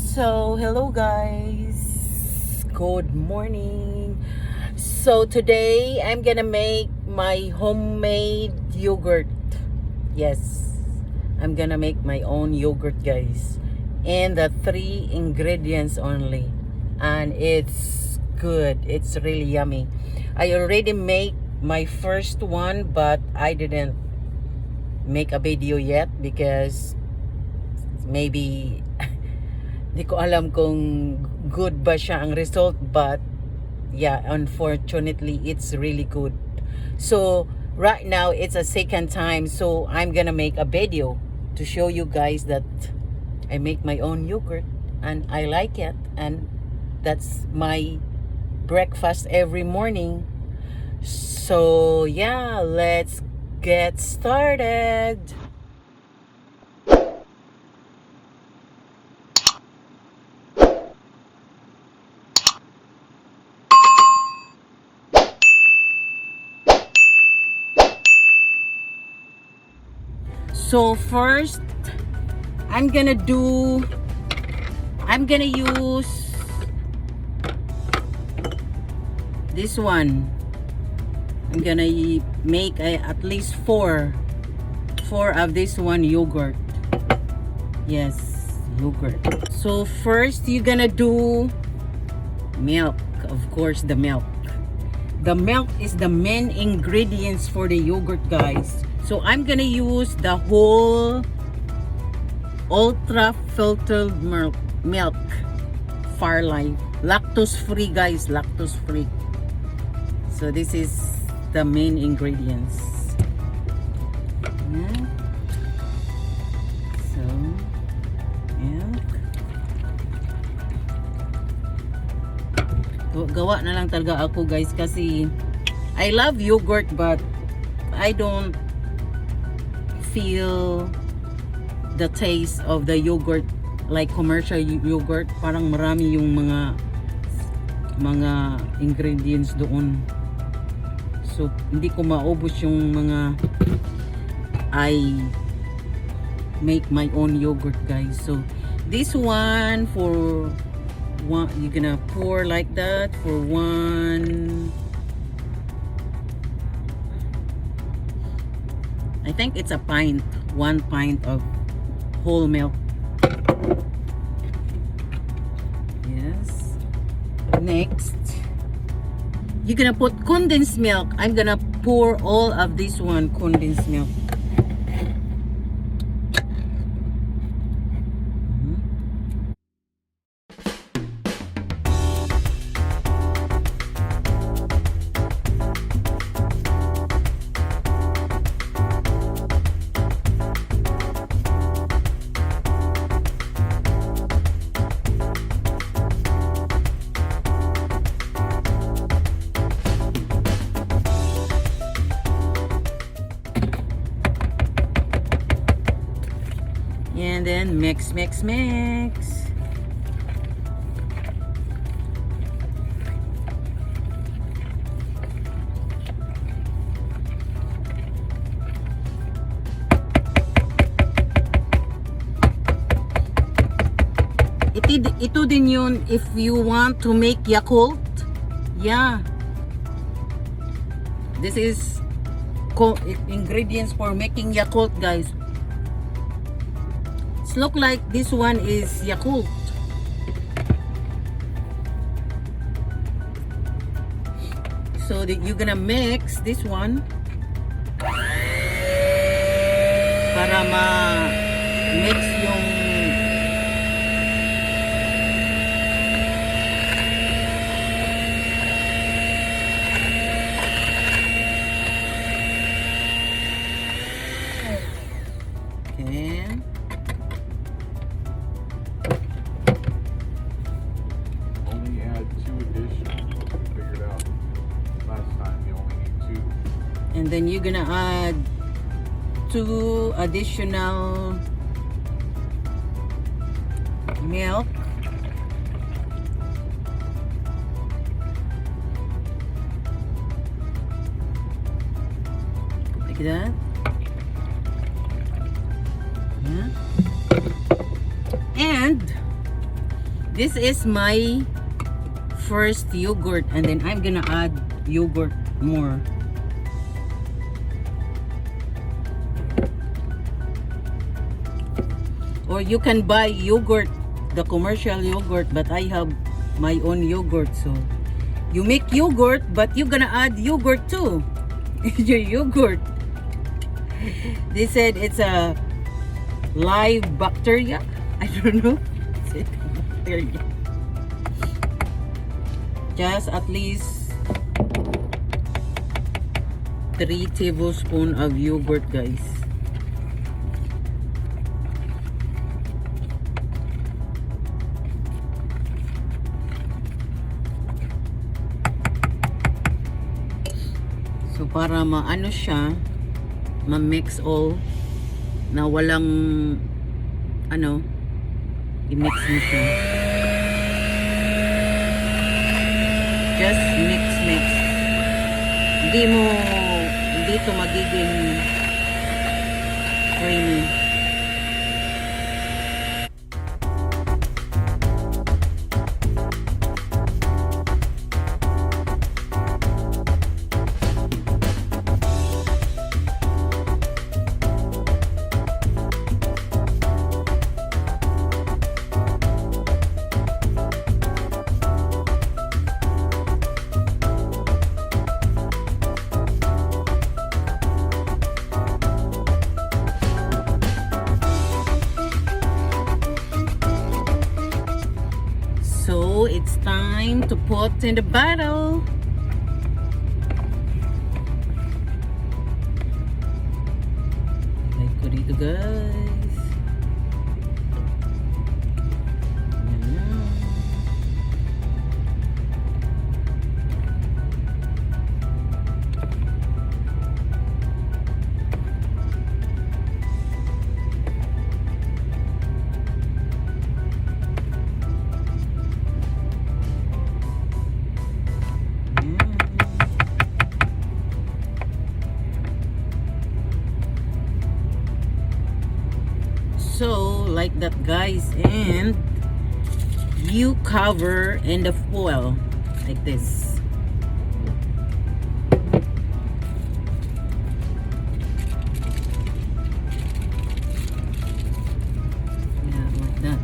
So, hello guys. Good morning. So, today I'm gonna make my homemade yogurt. Yes, I'm gonna make my own yogurt, guys. And the 3 ingredients only. And it's good. It's really yummy. I already made my first one, but I didn't make a video yet because maybe di ko alam kung good ba siya ang result, but yeah, unfortunately it's really good. So right now it's a second time, so I'm gonna make a video to show you guys that I make my own yogurt and I like it, and that's my breakfast every morning. So yeah, let's get started. So first, I'm gonna use this one. I'm gonna make at least four of this one yogurt. Yes, yogurt. So first, you're gonna do milk. Of course, the milk. The milk is the main ingredients for the yogurt, guys. So I'm gonna use the whole ultra filtered milk, Farlife, lactose free, guys, lactose free. So this is the main ingredients. So milk. Gawa na lang talaga ako, guys, kasi I love yogurt but I don't feel the taste of the yogurt like commercial yogurt. Parang marami yung mga ingredients doon, so hindi ko maubos yung mga I make my own yogurt, guys. So this one, for one, you're gonna pour like that for one, I think it's a pint, 1 pint of whole milk. Yes. Next, you're gonna put condensed milk. I'm gonna pour all of this one condensed milk. And then mix. Ito din yun if you want to make Yakult. Yeah. This is ingredients for making Yakult, guys. It look like this one is Yakult. So that you're gonna mix this one para ma-mix yung and then you're gonna add 2 additional milk. Like that. And This is my first yogurt, and then I'm gonna add yogurt more. Or you can buy yogurt, the commercial yogurt, but I have my own yogurt. So you make yogurt, but you're gonna add yogurt too. Your yogurt. They said it's a live bacteria. I don't know. It's a bacteria. Just at least 3 tablespoons of yogurt, guys. So para maano siya, ma-mix all na walang ano, i-mix mo siya. Just mix. Hindi ito magiging creamy. So it's time to put in the bottle. Like ko dito, guys. Yan na. So like that, guys, and you cover in the foil like this. Yeah, like that.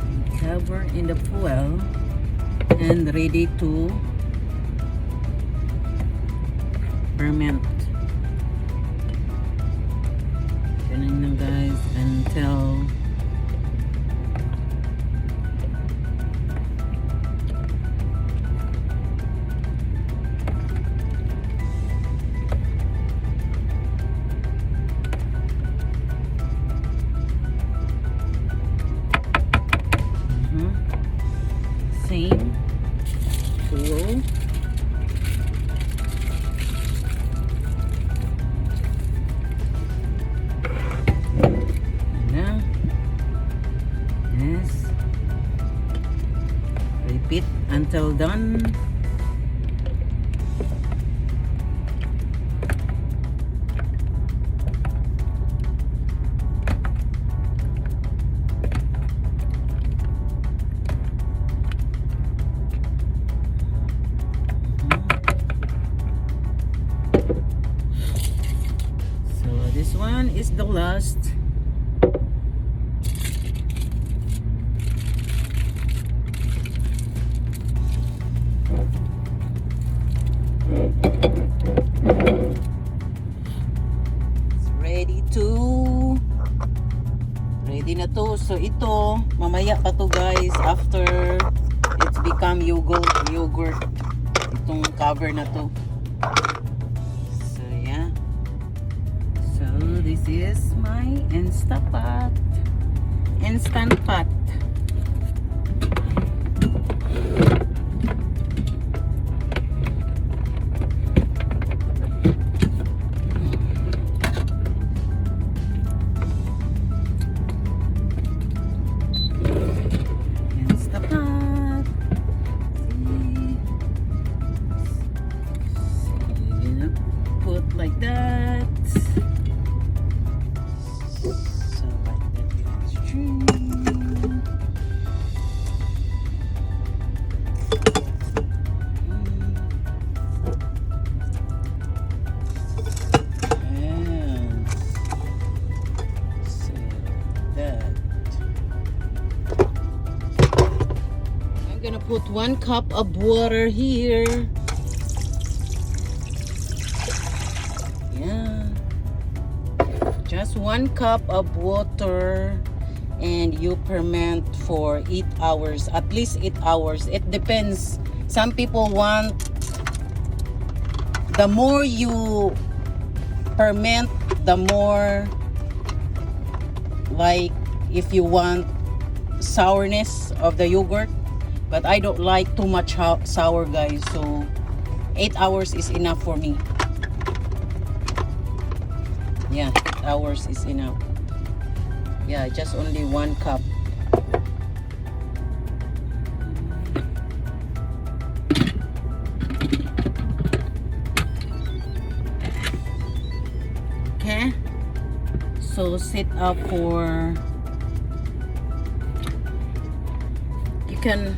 You cover in the foil and ready to ferment. Ganun lang, guys, until same flow. Repeat until done. So this one is the last. Ready na to. So ito, mamaya pa to, guys, after it's become yogurt. Itong cover na to. So yeah. So this is my instant pot. Like that. So like that, extreme. that. I'm gonna put 1 cup of water here. Yeah, just 1 cup of water, and you ferment for 8 hours, at least 8 hours. It depends. Some people want, the more you ferment, the more, like, if you want sourness of the yogurt, but I don't like too much sour, guys, so 8 hours is enough for me. Yeah, 8 hours is enough. Yeah, just only 1 cup. Okay, so set up for, you can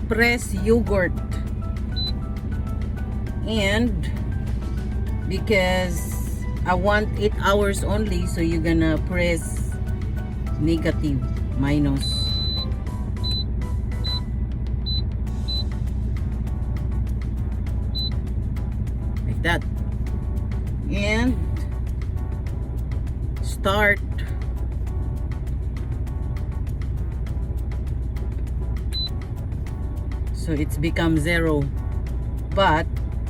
press yogurt, and because I want 8 hours only, so you're gonna press negative, minus. Like that. And start. So it's become 0, but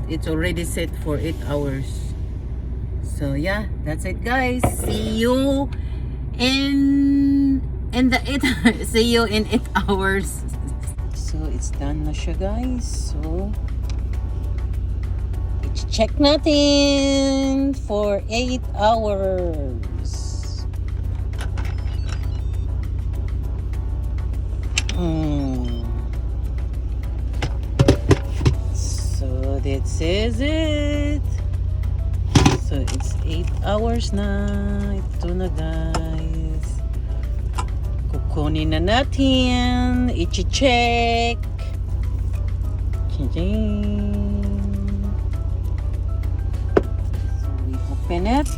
it's already set for 8 hours. So yeah, that's it, guys. See you in the 8 see you in 8 hours. So it's done na siya, guys. So check natin for 8 hours. So that says it. So it's 8 hours na. Ito na, guys. Kukunin na natin. I-check. Ching-ching. So we open it.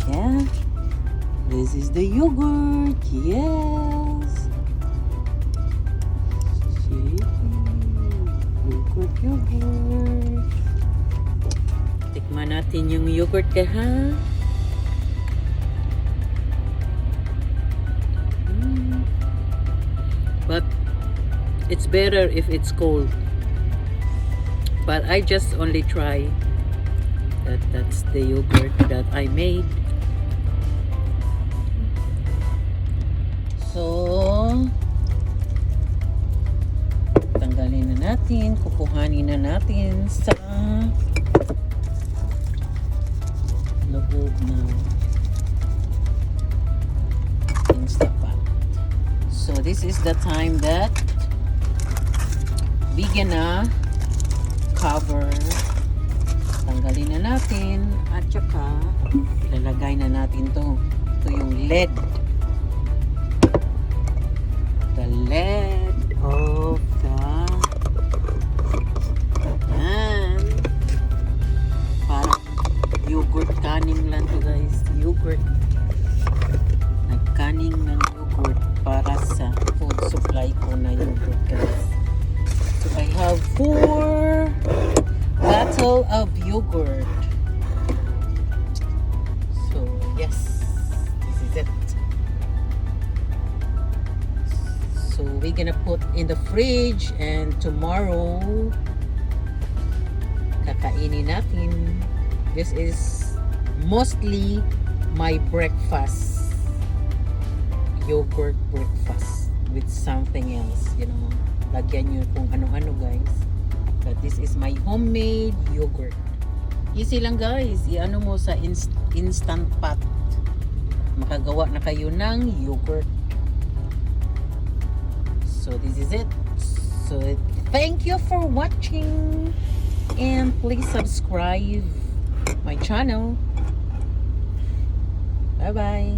Yeah. This is the yogurt. Yes. See? Yogurt. Tikman natin yung yogurt, ha? But it's better if it's cold. But I just only try that. That's the yogurt that I made. So tanggalin na natin, kukuhanin na natin sa loob ng Instapot. So this is the time that we gonna cover. Tanggalin na natin at saka ilalagay na natin to. Ito yung lid. The lid of the parang yogurt canning lang to, guys. Yogurt. Nagcanning ng yogurt para sa food supply ko na yogurt, guys. So I have 4 bottle of yogurt. So yes, this is it. So we're gonna put in the fridge, and tomorrow kakainin natin. This is mostly my breakfast, yogurt breakfast with something else, you know, lagyan nyo kung ano-ano, guys. But this is my homemade yogurt. Easy lang, guys. I-ano mo sa instant pot, makagawa na kayo ng yogurt. So this is it. So thank you for watching, and please subscribe my channel. Bye bye.